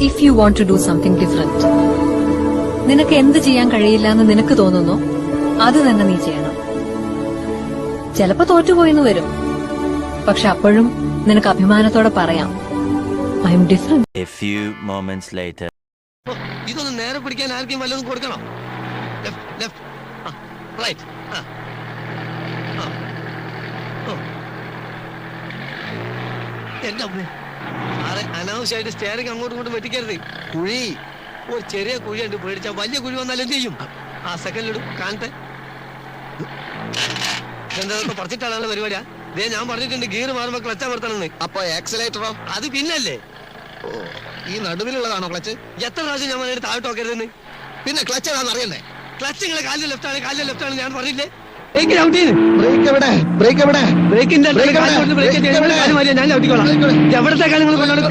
If you want to do something different, നിനക്ക് എന്ത് ചെയ്യാൻ കഴിയില്ല എന്ന് നിനക്ക് തോന്നുന്നു അത് തന്നെ നീ ചെയ്യണം. ചിലപ്പോ തോറ്റുപോയെന്ന് വരും, പക്ഷെ അപ്പോഴും നിനക്ക് അഭിമാനത്തോടെ പറയാം, I M different. A few moments later. ഇതൊന്ന് നേരെ പിടിക്കാൻ ആർക്കും വല്ലതും കൊടുക്കണം. റൈറ്റ്. എന്റെ അമ്മേ, സാറെ അനാവശ്യമായിട്ട് സ്റ്റെയറിംഗ് അങ്ങോട്ടും ഇങ്ങോട്ടും വെട്ടിക്കരുത്. കുഴി ഒരു ചെറിയ കുഴി ഉണ്ട്, പേടിച്ചാൽ വലിയ കുഴി വന്നാലും എന്ത് ചെയ്യും? ആ സെക്കൻഡിലിടും കാണട്ടെ. എന്താ പറഞ്ഞിട്ടാണ് പരിപാടിയാ? ദേ ഞാൻ പറഞ്ഞിട്ടുണ്ട് ഗിയർ മാറുമ്പോ ക്ലച്ച് അമർത്തണമെന്ന്. അപ്പൊ ആക്സിലേറ്ററോ? അത് പിന്നല്ലേ. ഓ, ഈ നടുവിലുള്ളതാണോ ക്ലച്ച്? എത്ര പ്രാവശ്യം ഞാൻ പറഞ്ഞിട്ട് താഴോട്ട് നോക്കരുതെന്ന്. പിന്നെ ക്ലച്ച് ഏതാണെന്ന് അറിയണ്ടേ? ക്ലച്ച് നിങ്ങളെ കാലിന്റെ ലെഫ്റ്റ് ആണ്, കാലിന്റെ ലെഫ്റ്റ് ആണ് ഞാൻ പറഞ്ഞില്ലേ? ബ്രേക്ക് എവിടെ? ബ്രേക്ക് എവിടെ? ബ്രേക്കിന്റെ ബ്രേക്ക് എവിടെ? ഞാൻ ഔട്ടിക്കോളാം. എവിടത്തേക്കാണ് നിങ്ങൾ കൊണ്ടാണ്